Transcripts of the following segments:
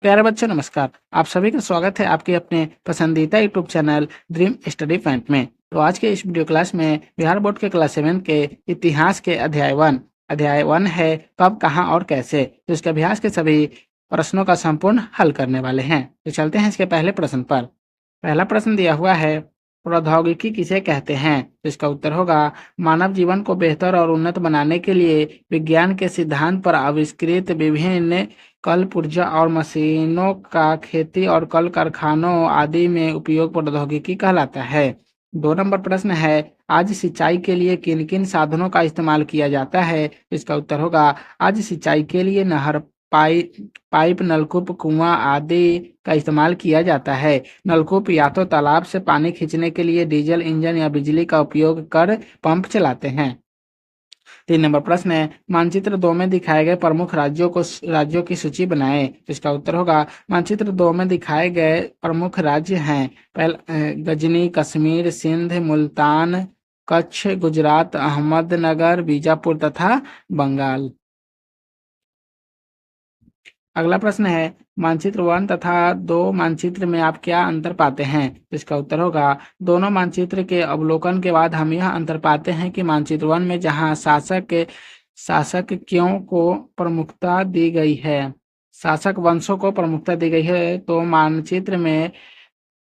प्यारे बच्चों नमस्कार। आप सभी का स्वागत है आपके अपने पसंदीदा YouTube channel dream study point में। तो आज के इस वीडियो क्लास में बिहार बोर्ड के क्लास 7 के इतिहास के अध्याय 1 है कब, कहाँ और कैसे। तो इसके अभ्यास के सभी प्रश्नों का संपूर्ण हल करने वाले हैं। तो चलते हैं इसके पहले प्रश्न पर। पहला प्रश्न दिया हुआ है, प्रौद्योगिकी किसे कहते हैं? तो इसका उत्तर होगा, मानव जीवन को बेहतर और उन्नत बनाने के लिए विज्ञान के सिद्धांत पर आविष्कृत विभिन्न कल पुर्जा और मशीनों का खेती और कल कारखानों आदि में उपयोग प्रौद्योगिकी कहलाता है। 2 नंबर प्रश्न है, आज सिंचाई के लिए किन किन साधनों का इस्तेमाल किया जाता है? इसका उत्तर होगा, आज सिंचाई के लिए नहर, पाइप, नलकूप, कुआं आदि का इस्तेमाल किया जाता है। नलकूप या तो तालाब से पानी खींचने के लिए डीजल इंजन या बिजली का उपयोग कर पंप चलाते हैं। 3 नंबर प्रश्न है, मानचित्र 2 में दिखाए गए प्रमुख राज्यों की सूची बनाएं। इसका उत्तर होगा, मानचित्र 2 में दिखाए गए प्रमुख राज्य हैं गजनी, कश्मीर, सिंध, मुल्तान, कच्छ, गुजरात, अहमदनगर, बीजापुर तथा बंगाल। अगला प्रश्न है, मानचित्र 1 तथा 2 मानचित्र में आप क्या अंतर पाते हैं? इसका उत्तर होगा, दोनों मानचित्र के अवलोकन के बाद हम यह अंतर पाते हैं कि मानचित्र 1 में जहां शासक क्यों को प्रमुखता दी गई है, शासक वंशों को प्रमुखता दी गई है, तो मानचित्र में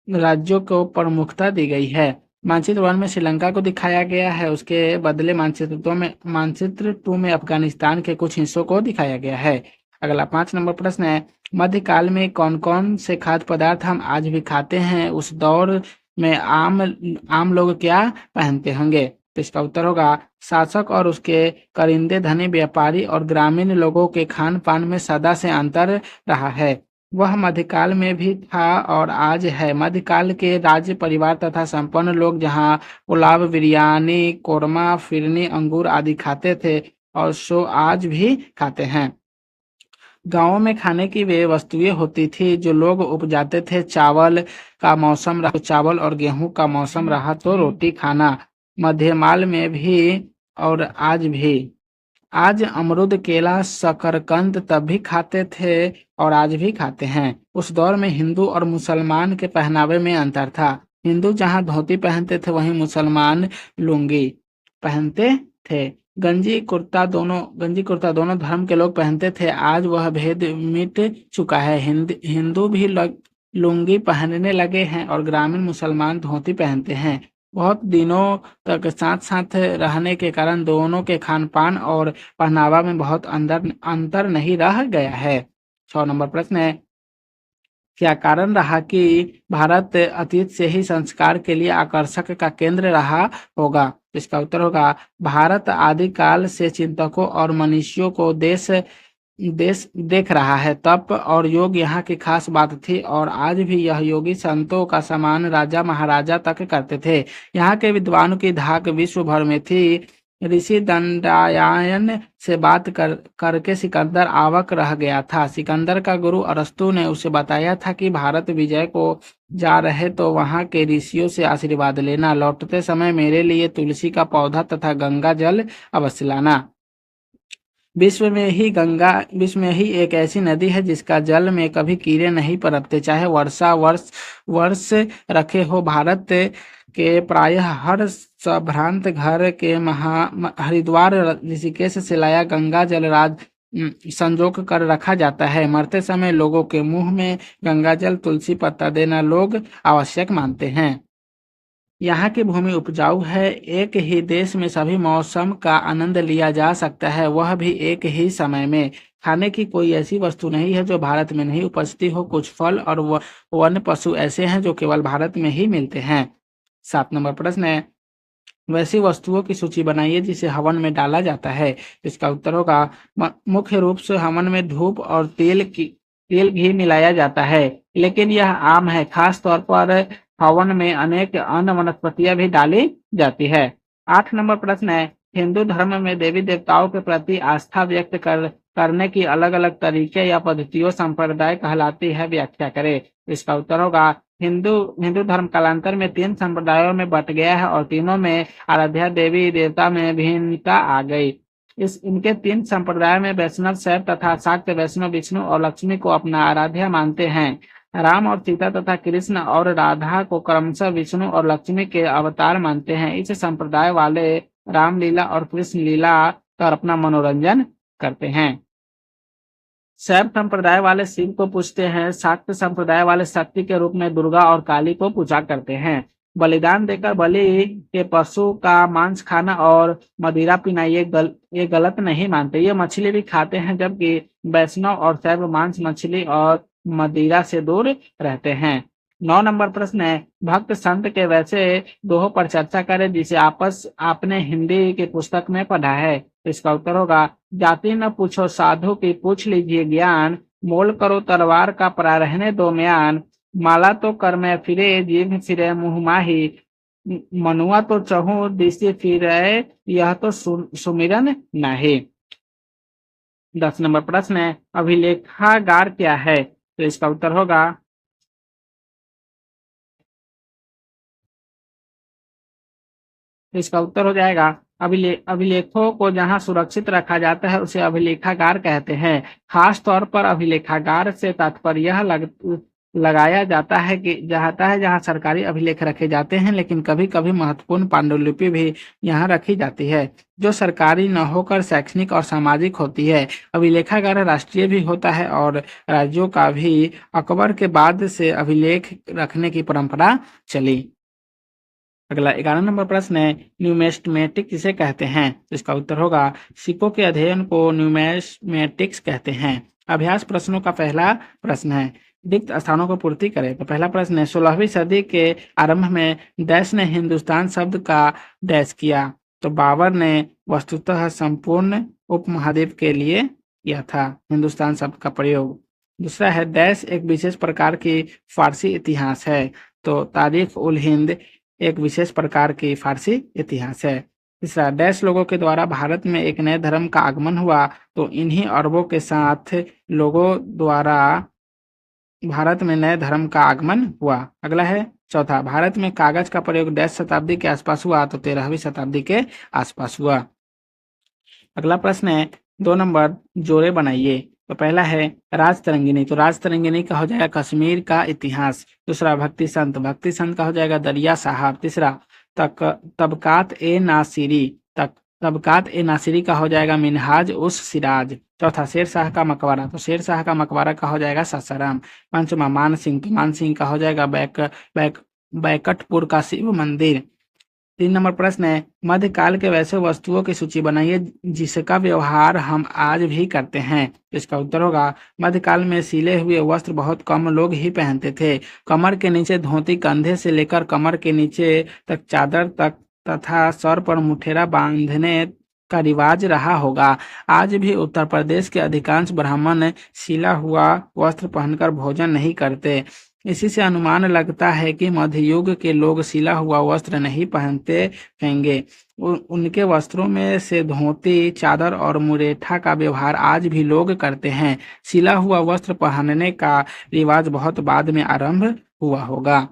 राज्यों को प्रमुखता दी गई है। मानचित्र 1 में श्रीलंका को दिखाया गया है, उसके बदले मानचित्र 2 में अफगानिस्तान के कुछ हिस्सों को दिखाया गया है। अगला 5 नंबर प्रश्न है, मध्यकाल में कौन कौन से खाद्य पदार्थ हम आज भी खाते हैं? उस दौर में आम लोग क्या पहनते होंगे? तो इसका उत्तर होगा, शासक और उसके करिंदे धनी व्यापारी और ग्रामीण लोगों के खान पान में सदा से अंतर रहा है। वह मध्यकाल में भी था और आज है। मध्यकाल के राज्य परिवार तथा संपन्न लोग जहाँ पुलाव, बिरयानी, कोरमा, फिरनी, अंगूर आदि खाते थे और सो आज भी खाते हैं। गाँवों में खाने की वे वस्तुएं होती थी जो लोग उपजाते थे। चावल का मौसम रहा तो चावल और गेहूं का मौसम रहा तो रोटी खाना। मध्यकाल में भी और आज भी। आज अमरूद, केला, शकरकंद तब भी खाते थे और आज भी खाते हैं। उस दौर में हिंदू और मुसलमान के पहनावे में अंतर था। हिंदू जहाँ धोती पहनते थे वहीं मुसलमान लुंगी पहनते थे। गंजी कुर्ता दोनों धर्म के लोग पहनते थे। आज वह भेद मिट चुका है। हिंदू भी लुंगी पहनने लगे हैं और ग्रामीण मुसलमान धोती पहनते हैं। बहुत दिनों तक साथ साथ रहने के कारण दोनों के खान पान और पहनावा में बहुत अंतर नहीं रह गया है। 6 नंबर प्रश्न है, क्या कारण रहा कि भारत अतीत से ही संस्कार के लिए आकर्षक का केंद्र रहा होगा? इसका उत्तर होगा, भारत आदिकाल से चिंतकों और मनीषियों को देश देश देख रहा है। तप और योग यहाँ की खास बात थी और आज भी यह योगी संतों का सम्मान राजा महाराजा तक करते थे। यहाँ के विद्वानों की धाक विश्व भर में थी। ऋषि दंडायन से बात करके सिकंदर अवाक रह गया था। सिकंदर का गुरु अरस्तु ने उसे बताया था कि भारत विजय को जा रहे तो वहाँ के ऋषियों से आशीर्वाद लेना। लौटते समय मेरे लिए तुलसी का पौधा तथा गंगा जल अवश्य लाना। विश्व में ही एक ऐसी नदी है जिसका जल में कभी कीड़े नहीं पनपते, चाहे वर्षा वर्ष वर्ष रखे हो। भारत के प्रायः हर संभ्रांत घर के हरिद्वार, ऋषिकेश से लाया गंगा जल संजो कर रखा जाता है। मरते समय लोगों के मुंह में गंगा जल, तुलसी पत्ता देना लोग आवश्यक मानते हैं। यहाँ की भूमि उपजाऊ है। एक ही देश में सभी मौसम का आनंद लिया जा सकता है, वह भी एक ही समय में। खाने की कोई ऐसी वस्तु नहीं है जो भारत में नहीं उपजती हो। कुछ फल और वन्य पशु ऐसे हैं जो केवल भारत में ही मिलते हैं। 7 नंबर प्रश्न है, वैसी वस्तुओं की सूची बनाइए जिसे हवन में डाला जाता है। इसका उत्तर होगा, मुख्य रूप से हवन में धूप और तेल घी मिलाया जाता है, लेकिन यह आम है। खास तौर पर हवन में अनेक अन्य वनस्पतियां भी डाली जाती है। 8 नंबर प्रश्न है, हिंदू धर्म में देवी देवताओं के प्रति आस्था व्यक्त करने की अलग अलग तरीके या पद्धतियों संप्रदाय कहलाती है, व्याख्या करें। इसका उत्तर होगा, हिंदू हिंदू धर्म कालांतर में 3 संप्रदायों में बट गया है और तीनों में आराध्या देवी देवता में भिन्नता आ गई। इस इनके तीन संप्रदाय में वैष्णव शैव तथा शाक्त वैष्णव विष्णु और लक्ष्मी को अपना आराध्य मानते हैं। राम और सीता तथा कृष्ण और राधा को क्रमशः विष्णु और लक्ष्मी के अवतार मानते हैं। इस संप्रदाय वाले रामलीला और कृष्ण लीला कर अपना मनोरंजन करते हैं। शैव संप्रदाय वाले शिव को पूजते हैं। शाक्त संप्रदाय वाले शक्ति के रूप में दुर्गा और काली को पूजा करते हैं। बलिदान देकर बलि के पशु का मांस खाना और मदिरा पीना ये गलत नहीं मानते। ये मछली भी खाते हैं, जबकि वैष्णव और शैव मांस मछली और मदिरा से दूर रहते हैं। 9 नंबर प्रश्न है, भक्त संत के वैसे दोहों पर चर्चा करें जिसे आपने हिंदी की पुस्तक में पढ़ा है। तो इसका उत्तर होगा, जाति न पूछो साधु की पूछ लीजिए ज्ञान, मोल करो तलवार का परा रहने दो म्यान, माला तो कर में फिरे जीभ फिरे मुँह माही, मनुआ तो चहु दिशि फिरे यह तो सुमिरन नाही। 10 नंबर प्रश्न है, अभिलेखागार क्या है? तो इसका उत्तर होगा, इसका उत्तर हो जाएगा अभिलेखों को जहां सुरक्षित रखा जाता है उसे अभिलेखागार कहते हैं। खास तौर पर अभिलेखागार से तात्पर्य यह लगाया जाता है जहां सरकारी अभिलेख रखे जाते हैं, लेकिन कभी कभी महत्वपूर्ण पांडुलिपि भी यहाँ रखी जाती है जो सरकारी न होकर शैक्षणिक और सामाजिक होती है। अभिलेखागार राष्ट्रीय भी होता है और राज्यों का भी। अकबर के बाद से अभिलेख रखने की परंपरा चली। अगला 11 नंबर प्रश्न है, न्यूमेस्मेटिक किसे कहते हैं? तो इसका उत्तर होगा, सिक्कों के अध्ययन को न्यूमेस्मेटिक्स कहते हैं। अभ्यास प्रश्नों का पहला प्रश्न है, रिक्त स्थानों को पूर्ति करें। तो पहला प्रश्न है, 16वीं सदी के आरंभ में डैश ने हिंदुस्तान शब्द का डैश किया। तो बाबर ने वस्तुतः संपूर्ण उपमहाद्वीप के लिए किया था हिंदुस्तान शब्द का प्रयोग। दूसरा है, डैश एक विशेष प्रकार की फारसी इतिहास है। तो तारीख उल हिंद एक विशेष प्रकार की फारसी इतिहास है। तीसरा, डैश लोगों के द्वारा भारत में एक नए धर्म का आगमन हुआ। तो इन्हीं अरबों के साथ लोगों द्वारा भारत में नए धर्म का आगमन हुआ। अगला है चौथा, भारत में कागज का प्रयोग डैश शताब्दी के आसपास हुआ। तो 13वीं शताब्दी के आसपास हुआ। अगला प्रश्न है, 2 नंबर जोड़े बनाइए। तो पहला है राजतरंगिणी। तो राजतरंगिणी का हो जाएगा कश्मीर का इतिहास। दूसरा, भक्ति संत का हो जाएगा दरिया साहब। तीसरा, तबकात ए नासिरी तबकात ए नासिरी का हो जाएगा मिनहाज उस सिराज। चौथा, शेर शाह का मकबरा। तो शेर शाह का मकबरा का हो जाएगा सासाराम। पांचवा, मान सिंह। तो मान सिंह का हो जाएगा बैकटपुर का शिव मंदिर। 3 नंबर प्रश्न है, मध्यकाल के वैसे वस्तुओं की सूची बनाइए जिसका व्यवहार हम आज भी करते हैं। तो इसका उत्तर होगा, मध्यकाल में सिले हुए वस्त्र बहुत कम लोग ही पहनते थे। कमर के नीचे धोती, कंधे से लेकर कमर के नीचे तक चादर तक तथा सर पर मुठेरा बांधने का रिवाज रहा होगा। आज भी उत्तर प्रदेश के अधिकांश ब्राह्मण सिला हुआ वस्त्र पहनकर भोजन नहीं करते। इसी से अनुमान लगता है कि मध्ययुग के लोग सिला हुआ वस्त्र नहीं पहनते होंगे। उनके वस्त्रों में से धोती, चादर और मुरेठा का व्यवहार आज भी लोग करते हैं। सिला हुआ वस्त्र पहनने का रिवाज बहुत बाद में आरंभ हुआ होगा।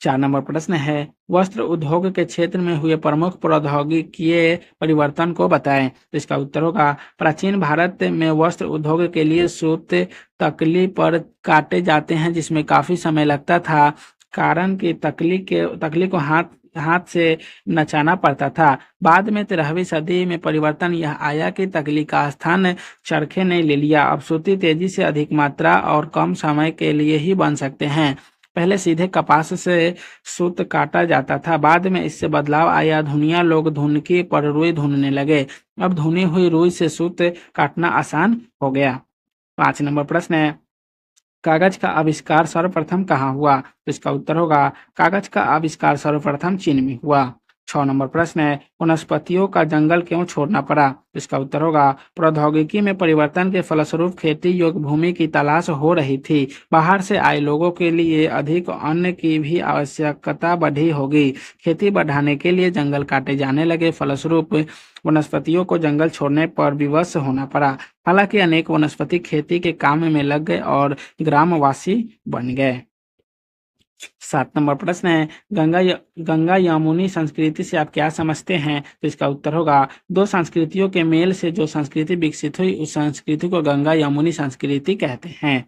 4 नंबर प्रश्न है, वस्त्र उद्योग के क्षेत्र में हुए प्रमुख प्रौद्योगिकीय परिवर्तन को बताएं। तो इसका उत्तर होगा, प्राचीन भारत में वस्त्र उद्योग के लिए सूत तकली पर काटे जाते हैं जिसमें काफी समय लगता था, कारण कि तकली को हाथ से नचाना पड़ता था। बाद में 13वीं सदी में परिवर्तन यह आया कि तकली का स्थान चरखे ने ले लिया। अब सूती तेजी से अधिक मात्रा और कम समय के लिए ही बन सकते हैं। पहले सीधे कपास से सूत काटा जाता था, बाद में इससे बदलाव आया। धुनिया लोग धुनकी पर रुई धुनने लगे। अब धुनी हुई रुई से सूत काटना आसान हो गया। 5 नंबर प्रश्न है, कागज का आविष्कार सर्वप्रथम कहाँ हुआ? तो इसका उत्तर होगा, कागज का आविष्कार सर्वप्रथम चीन में हुआ। 6 नंबर प्रश्न है, वनस्पतियों का जंगल क्यों छोड़ना पड़ा? तो इसका उत्तर होगा, प्रौद्योगिकी में परिवर्तन के फलस्वरूप खेती योग्य भूमि की तलाश हो रही थी। बाहर से आए लोगों के लिए अधिक अन्न की भी आवश्यकता बढ़ी होगी। खेती बढ़ाने के लिए जंगल काटे जाने लगे। फलस्वरूप वनस्पतियों को जंगल छोड़ने पर विवश होना पड़ा। हालांकि अनेक वनस्पति खेती के काम में लग गए और ग्रामवासी बन गए। 7 नंबर प्रश्न है, गंगा यमुनी संस्कृति से आप क्या समझते हैं? तो इसका उत्तर होगा, दो संस्कृतियों के मेल से जो संस्कृति विकसित हुई उस संस्कृति को गंगा यमुनी संस्कृति कहते हैं।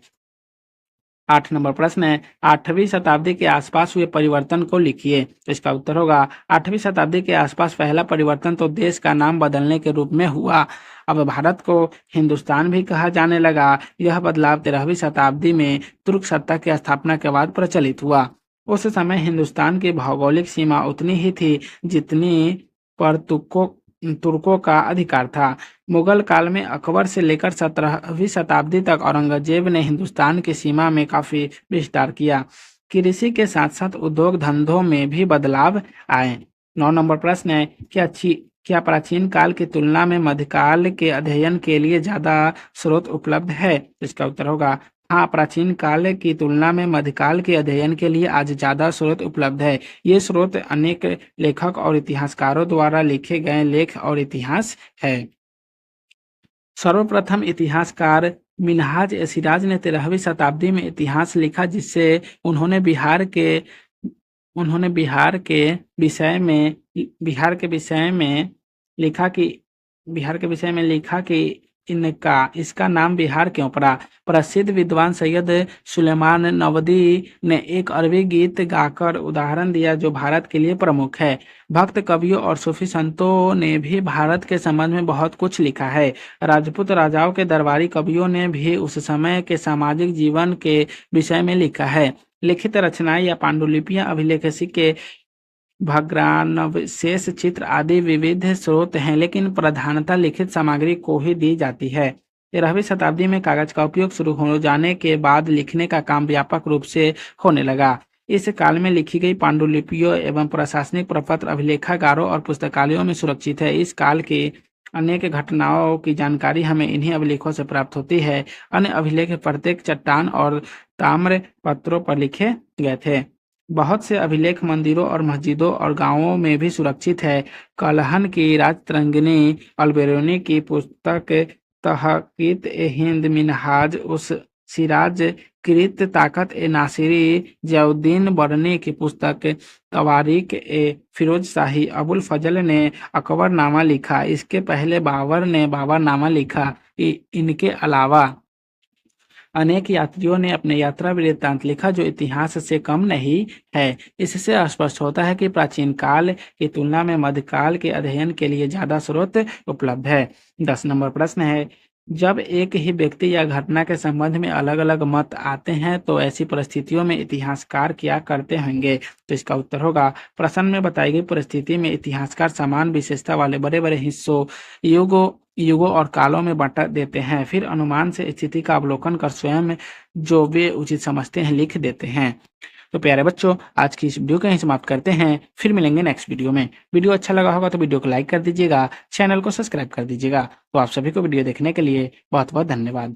8 नंबर प्रश्न है, 8वीं शताब्दी के आसपास हुए परिवर्तन को लिखिए। तो इसका उत्तर होगा, 8वीं शताब्दी के आसपास पहला परिवर्तन तो देश का नाम बदलने के रूप में हुआ। अब भारत को हिंदुस्तान भी कहा जाने लगा। यह बदलाव 13वीं शताब्दी में तुर्क सत्ता की स्थापना के बाद प्रचलित हुआ। उस समय हिंदुस्तान की भौगोलिक सीमा उतनी ही थी जितनी पर तुर्कों का अधिकार था। मुगल काल में अकबर से लेकर 17वीं शताब्दी तक औरंगजेब ने हिंदुस्तान की सीमा में काफी विस्तार किया। कृषि के साथ साथ उद्योग धंधों में भी बदलाव आए। 9 नंबर प्रश्न है, क्या प्राचीन काल की तुलना में मध्यकाल के अध्ययन के लिए ज्यादा स्रोत उपलब्ध है? इसका उत्तर होगा, हाँ, प्राचीन काल की तुलना में मध्यकाल के अध्ययन के लिए आज ज्यादा स्रोत उपलब्ध है। ये स्रोत अनेक लेखक और इतिहासकारों द्वारा लिखे गए लेख और इतिहास है। सर्वप्रथम इतिहासकार मिन्हाज ए सिराज ने 13वीं शताब्दी में इतिहास लिखा, जिससे उन्होंने बिहार के विषय में लिखा कि इसका नाम बिहार क्यों पड़ा। प्रसिद्ध विद्वान सैयद सुलेमान नवदी ने एक अरबी गीत गाकर उदाहरण दिया जो भारत के लिए प्रमुख है। भक्त कवियों और सूफी संतों ने भी भारत के संबंध में बहुत कुछ लिखा है। राजपूत राजाओं के दरबारी कवियों ने भी उस समय के सामाजिक जीवन के विषय में लिखा है। लिखित रचनाएं या पांडुलिपियां, अभिलेख, सिक्के, भग्नावशेष, चित्र आदि विविध स्रोत हैं, लेकिन प्रधानतः लिखित सामग्री को ही दी जाती है। 13वीं शताब्दी में कागज का उपयोग शुरू हो जाने के बाद लिखने का काम व्यापक रूप से होने लगा। इस काल में लिखी गई पांडुलिपियों एवं प्रशासनिक प्रपत्र अभिलेखागारों और पुस्तकालयों में सुरक्षित है। इस काल की अनेक घटनाओं की जानकारी हमें इन्हीं अभिलेखों से प्राप्त होती है। अन्य अभिलेख प्रत्येक चट्टान और ताम्र पत्रों पर लिखे गए थे। बहुत से अभिलेख मंदिरों और मस्जिदों और गांवों में भी सुरक्षित है। कलहन की राजतरंगिणी अलबेरूनी की पुस्तक तहकीत ए हिंद, मिनहाज उस सिराज कृत ताकत ए नासिरी, जयाउद्दीन बरनी की पुस्तक तवारीख ए फिरोज शाही, अबुल फजल ने अकबरनामा लिखा। इसके पहले बाबर ने बाबरनामा लिखा। इनके अलावा अनेक यात्रियों ने अपने यात्रा वृत्तांत लिखा जो इतिहास से कम नहीं है। इससे स्पष्ट होता है कि प्राचीन काल की तुलना में मध्यकाल के अध्ययन के लिए ज्यादा स्रोत उपलब्ध है। 10 नंबर प्रश्न है, जब एक ही व्यक्ति या घटना के संबंध में अलग अलग मत आते हैं तो ऐसी परिस्थितियों में इतिहासकार क्या करते होंगे? तो इसका उत्तर होगा, प्रश्न में बताई गई परिस्थिति में इतिहासकार समान विशेषता वाले बड़े बड़े हिस्सों, युगों और कालों में बांट देते हैं। फिर अनुमान से स्थिति का अवलोकन कर स्वयं जो वे उचित समझते हैं लिख देते हैं। तो प्यारे बच्चों, आज की इस वीडियो को यहीं समाप्त करते हैं। फिर मिलेंगे नेक्स्ट वीडियो में। वीडियो अच्छा लगा होगा तो वीडियो को लाइक कर दीजिएगा, चैनल को सब्सक्राइब कर दीजिएगा। तो आप सभी को वीडियो देखने के लिए बहुत बहुत धन्यवाद।